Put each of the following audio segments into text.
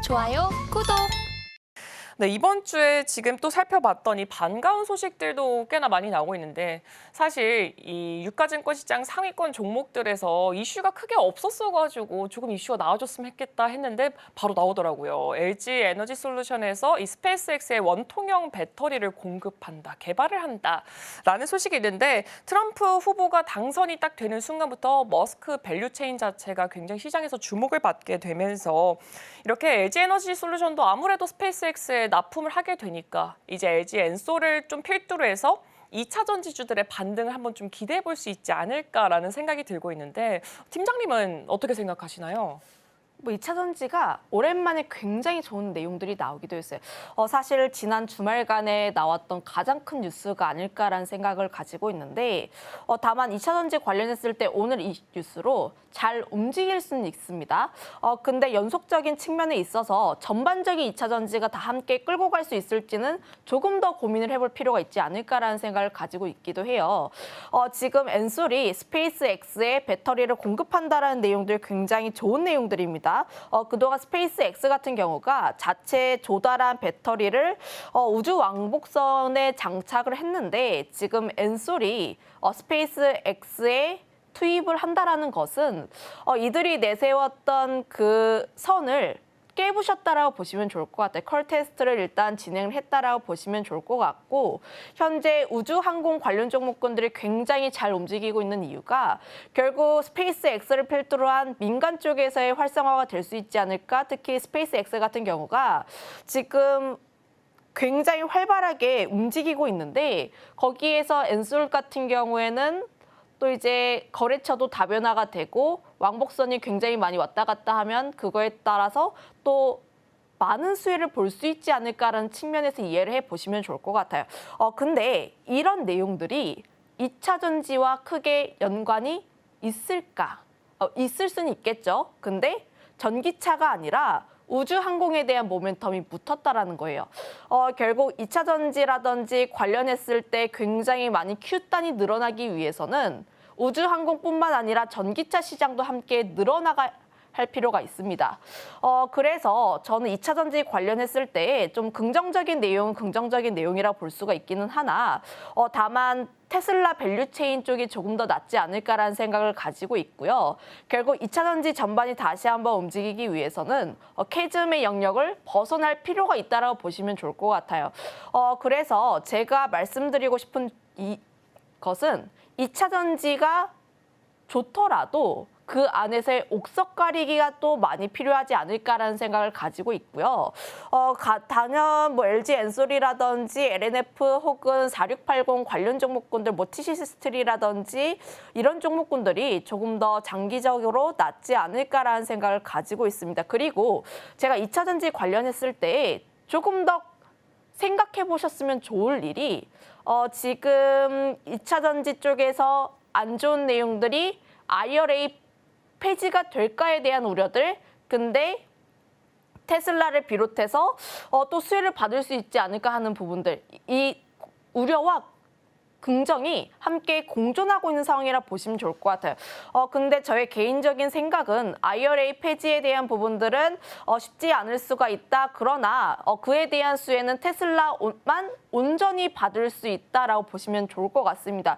좋아요, 구독! 네, 이번 주에 지금 또 살펴봤더니 반가운 소식들도 꽤나 많이 나오고 있는데 사실 이 유가증권 시장 상위권 종목들에서 이슈가 크게 없었어가지고 조금 이슈가 나와줬으면 했겠다 했는데 바로 나오더라고요. LG 에너지솔루션에서 이 스페이스X의 원통형 배터리를 공급한다, 개발을 한다라는 소식이 있는데 트럼프 후보가 당선이 딱 되는 순간부터 머스크 밸류체인 자체가 굉장히 시장에서 주목을 받게 되면서 이렇게 LG 에너지솔루션도 아무래도 스페이스X에 납품을 하게 되니까 이제 LG 엔솔을 좀 필두로 해서 2차 전지주들의 반등을 한번 좀 기대해 볼 수 있지 않을까라는 생각이 들고 있는데 팀장님은 어떻게 생각하시나요? 2차 전지가 오랜만에 굉장히 좋은 내용들이 나오기도 했어요. 사실 지난 주말간에 나왔던 가장 큰 뉴스가 아닐까라는 생각을 가지고 있는데 다만 2차 전지 관련했을 때 오늘 이 뉴스로 잘 움직일 수는 있습니다. 근데 연속적인 측면에 있어서 전반적인 2차 전지가 다 함께 끌고 갈 수 있을지는 조금 더 고민을 해볼 필요가 있지 않을까라는 생각을 가지고 있기도 해요. 지금 엔솔이 스페이스X에 배터리를 공급한다라는 내용들 굉장히 좋은 내용들입니다. 그동안 스페이스X 같은 경우가 자체 조달한 배터리를 우주 왕복선에 장착을 했는데 지금 엔솔이 스페이스X에 투입을 한다라는 것은 이들이 내세웠던 그 선을 깨부셨다라고 보시면 좋을 것 같아요. 컬 테스트를 일단 진행을 했다라고 보시면 좋을 것 같고 현재 우주항공 관련 종목군들이 굉장히 잘 움직이고 있는 이유가 결국 스페이스X를 필두로 한 민간 쪽에서의 활성화가 될 수 있지 않을까. 특히 스페이스X 같은 경우가 지금 굉장히 활발하게 움직이고 있는데 거기에서 엔솔 같은 경우에는 또 이제 거래처도 다변화가 되고 왕복선이 굉장히 많이 왔다 갔다 하면 그거에 따라서 또 많은 수혜를 볼 수 있지 않을까라는 측면에서 이해를 해보시면 좋을 것 같아요. 근데 이런 내용들이 2차 전지와 크게 연관이 있을까? 있을 수는 있겠죠. 근데 전기차가 아니라 우주항공에 대한 모멘텀이 붙었다라는 거예요. 결국 2차 전지라든지 관련했을 때 굉장히 많이 Q단이 늘어나기 위해서는 우주항공뿐만 아니라 전기차 시장도 함께 늘어나갈 필요가 있습니다. 그래서 저는 2차 전지 관련했을 때 좀 긍정적인 내용은 긍정적인 내용이라고 볼 수가 있기는 하나 다만 테슬라 밸류체인 쪽이 조금 더 낫지 않을까라는 생각을 가지고 있고요. 결국 2차 전지 전반이 다시 한번 움직이기 위해서는 캐즘의 영역을 벗어날 필요가 있다고 보시면 좋을 것 같아요. 그래서 제가 말씀드리고 싶은 것은 2차 전지가 좋더라도 그 안에서의 옥석 가리기가 또 많이 필요하지 않을까라는 생각을 가지고 있고요. 단연 뭐 LG 엔솔이라든지 LNF 혹은 4680 관련 종목군들, 뭐 TC스틸이라든지 이런 종목군들이 조금 더 장기적으로 낫지 않을까라는 생각을 가지고 있습니다. 그리고 제가 2차 전지 관련했을 때 조금 더 생각해 보셨으면 좋을 일이 지금 2차 전지 쪽에서 안 좋은 내용들이 IRA 폐지가 될까에 대한 우려들, 근데 테슬라를 비롯해서 또 수혜를 받을 수 있지 않을까 하는 부분들, 이 우려와 긍정이 함께 공존하고 있는 상황이라 보시면 좋을 것 같아요. 근데 저의 개인적인 생각은 IRA 폐지에 대한 부분들은 쉽지 않을 수가 있다. 그러나 그에 대한 수혜는 테슬라만 온전히 받을 수 있다라고 보시면 좋을 것 같습니다.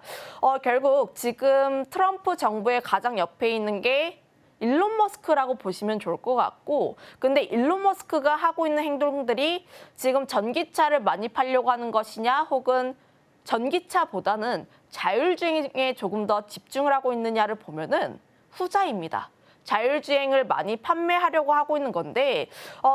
결국 지금 트럼프 정부의 가장 옆에 있는 게 일론 머스크라고 보시면 좋을 것 같고 근데 일론 머스크가 하고 있는 행동들이 지금 전기차를 많이 팔려고 하는 것이냐 혹은 전기차보다는 자율주행에 조금 더 집중을 하고 있느냐를 보면은 후자입니다. 자율주행을 많이 판매하려고 하고 있는 건데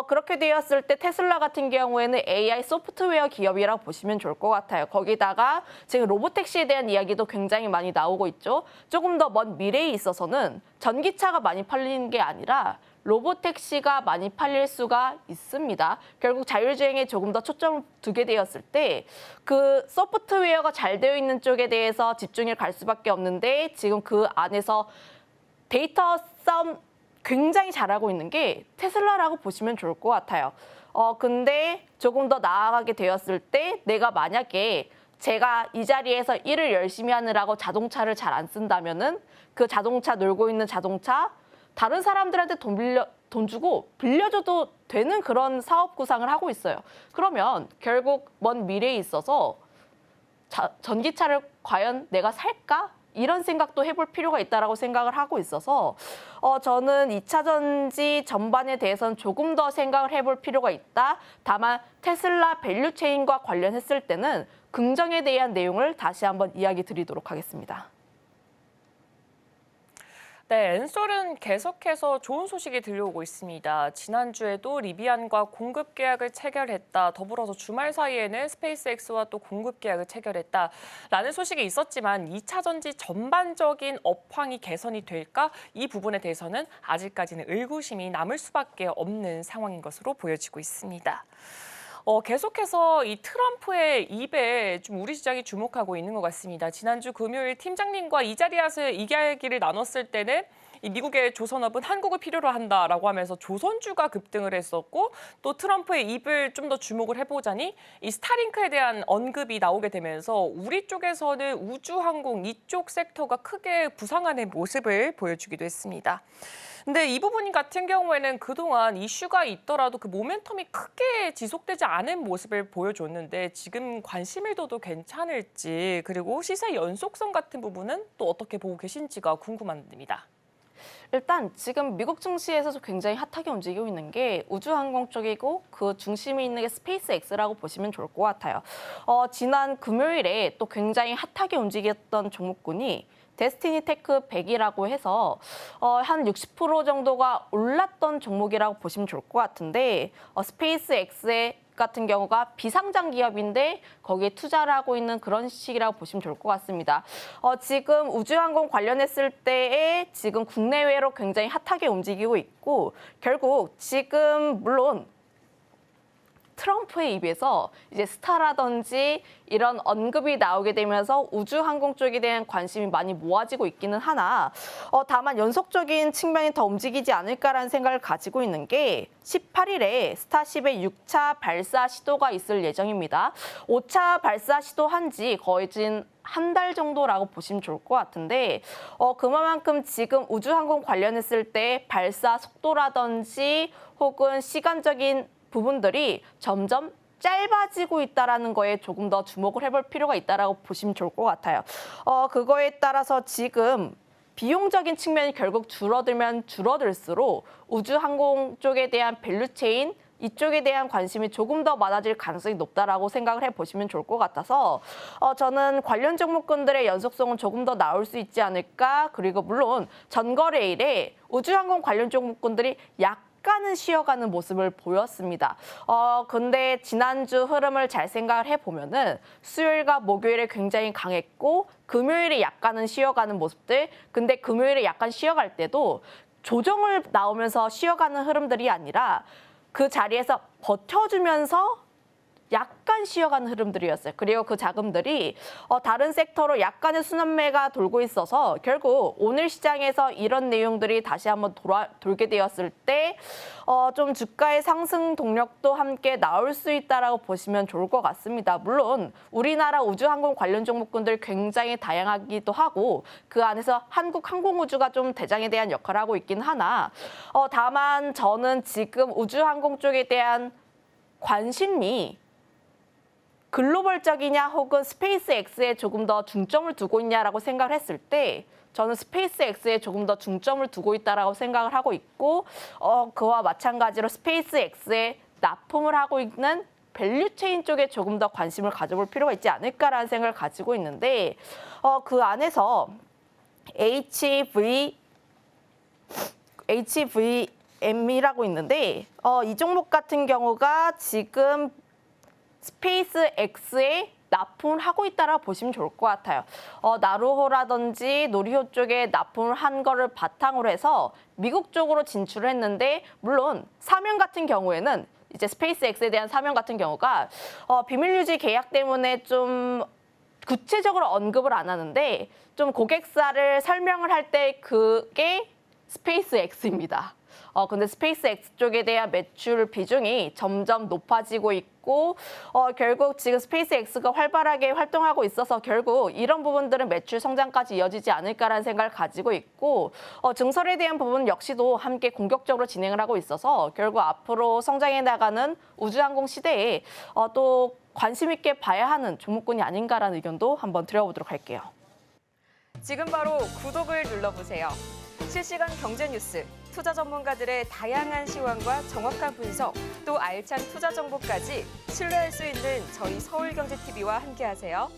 그렇게 되었을 때 테슬라 같은 경우에는 AI 소프트웨어 기업이라고 보시면 좋을 것 같아요. 거기다가 지금 로보택시에 대한 이야기도 굉장히 많이 나오고 있죠. 조금 더 먼 미래에 있어서는 전기차가 많이 팔리는 게 아니라 로보택시가 많이 팔릴 수가 있습니다. 결국 자율주행에 조금 더 초점을 두게 되었을 때 그 소프트웨어가 잘 되어 있는 쪽에 대해서 집중이 갈 수밖에 없는데 지금 그 안에서 데이터 싸움 굉장히 잘하고 있는 게 테슬라라고 보시면 좋을 것 같아요. 근데 조금 더 나아가게 되었을 때 내가 만약에 제가 이 자리에서 일을 열심히 하느라고 자동차를 잘 안 쓴다면은 그 자동차 놀고 있는 자동차 다른 사람들한테 돈 주고 빌려줘도 되는 그런 사업 구상을 하고 있어요. 그러면 결국 먼 미래에 있어서 전기차를 과연 내가 살까? 이런 생각도 해볼 필요가 있다라고 생각을 하고 있어서 저는 2차 전지 전반에 대해서는 조금 더 생각을 해볼 필요가 있다. 다만 테슬라 밸류체인과 관련했을 때는 긍정에 대한 내용을 다시 한번 이야기 드리도록 하겠습니다. 네, 엔솔은 계속해서 좋은 소식이 들려오고 있습니다. 지난주에도 리비안과 공급 계약을 체결했다. 더불어서 주말 사이에는 스페이스X와 또 공급 계약을 체결했다라는 소식이 있었지만 2차 전지 전반적인 업황이 개선이 될까? 이 부분에 대해서는 아직까지는 의구심이 남을 수밖에 없는 상황인 것으로 보여지고 있습니다. 계속해서 이 트럼프의 입에 좀 우리 시장이 주목하고 있는 것 같습니다. 지난주 금요일 팀장님과 이 자리에서 이야기를 나눴을 때는 이 미국의 조선업은 한국을 필요로 한다라고 하면서 조선주가 급등을 했었고 또 트럼프의 입을 좀 더 주목을 해보자니 이 스타링크에 대한 언급이 나오게 되면서 우리 쪽에서는 우주항공 이쪽 섹터가 크게 부상하는 모습을 보여주기도 했습니다. 근데 이 부분 같은 경우에는 그동안 이슈가 있더라도 그 모멘텀이 크게 지속되지 않은 모습을 보여줬는데 지금 관심일도도 괜찮을지 그리고 시세 연속성 같은 부분은 또 어떻게 보고 계신지가 궁금합니다. 일단 지금 미국 증시에서 굉장히 핫하게 움직이고 있는 게 우주항공 쪽이고 그 중심에 있는 게 스페이스X라고 보시면 좋을 것 같아요. 지난 금요일에 또 굉장히 핫하게 움직였던 종목군이 데스티니 테크 100이라고 해서 한 60% 정도가 올랐던 종목이라고 보시면 좋을 것 같은데 스페이스X 같은 경우가 비상장 기업인데 거기에 투자를 하고 있는 그런 시기라고 보시면 좋을 것 같습니다. 지금 우주항공 관련했을 때에 지금 국내외로 굉장히 핫하게 움직이고 있고 결국 지금 물론 트럼프의 입에서 이제 스타라든지 이런 언급이 나오게 되면서 우주항공 쪽에 대한 관심이 많이 모아지고 있기는 하나 다만 연속적인 측면이 더 움직이지 않을까라는 생각을 가지고 있는 게 18일에 스타쉽의 6차 발사 시도가 있을 예정입니다. 5차 발사 시도한 지 거의 한 달 정도라고 보시면 좋을 것 같은데 그만큼 지금 우주항공 관련했을 때 발사 속도라든지 혹은 시간적인 부분들이 점점 짧아지고 있다는 거에 조금 더 주목을 해볼 필요가 있다고 보시면 좋을 것 같아요. 그거에 따라서 지금 비용적인 측면이 결국 줄어들면 줄어들수록 우주항공 쪽에 대한 밸류체인 이쪽에 대한 관심이 조금 더 많아질 가능성이 높다라고 생각을 해보시면 좋을 것 같아서 저는 관련 종목군들의 연속성은 조금 더 나올 수 있지 않을까. 그리고 물론 전거래일에 우주항공 관련 종목군들이 약간은 쉬어가는 모습을 보였습니다. 근데 지난주 흐름을 잘 생각을 해보면은 수요일과 목요일에 굉장히 강했고 금요일에 약간은 쉬어가는 모습들. 근데 금요일에 약간 쉬어갈 때도 조정을 나오면서 쉬어가는 흐름들이 아니라 그 자리에서 버텨주면서 약간 쉬어가는 흐름들이었어요. 그리고 그 자금들이 다른 섹터로 약간의 순환매가 돌고 있어서 결국 오늘 시장에서 이런 내용들이 다시 한번 돌게 되었을 때 좀 주가의 상승 동력도 함께 나올 수 있다라고 보시면 좋을 것 같습니다. 물론 우리나라 우주항공 관련 종목군들 굉장히 다양하기도 하고 그 안에서 한국항공우주가 좀 대장에 대한 역할을 하고 있긴 하나 다만 저는 지금 우주항공 쪽에 대한 관심이 글로벌적이냐 혹은 스페이스X에 조금 더 중점을 두고 있냐라고 생각을 했을 때 저는 스페이스X에 조금 더 중점을 두고 있다라고 생각을 하고 있고 그와 마찬가지로 스페이스X에 납품을 하고 있는 밸류체인 쪽에 조금 더 관심을 가져볼 필요가 있지 않을까라는 생각을 가지고 있는데 그 안에서 HVM이라고 있는데 이 종목 같은 경우가 지금 스페이스X에 납품을 하고 있다라고 보시면 좋을 것 같아요. 나루호라든지 노리호 쪽에 납품을 한 거를 바탕으로 해서 미국 쪽으로 진출을 했는데 물론 사면 같은 경우에는 이제 스페이스X에 대한 사면 같은 경우가 비밀 유지 계약 때문에 좀 구체적으로 언급을 안 하는데 좀 고객사를 설명을 할 때 그게 스페이스X입니다. 근데 스페이스X 쪽에 대한 매출 비중이 점점 높아지고 있고 있고 결국 지금 스페이스X가 활발하게 활동하고 있어서 결국 이런 부분들은 매출 성장까지 이어지지 않을까라는 생각을 가지고 있고 증설에 대한 부분 역시도 함께 공격적으로 진행을 하고 있어서 결국 앞으로 성장해 나가는 우주항공 시대에 또 관심 있게 봐야 하는 종목군이 아닌가라는 의견도 한번 드려보도록 할게요. 지금 바로 구독을 눌러보세요. 실시간 경제 뉴스, 투자 전문가들의 다양한 시황과 정확한 분석, 또 알찬 투자 정보까지 신뢰할 수 있는 저희 서울경제TV와 함께하세요.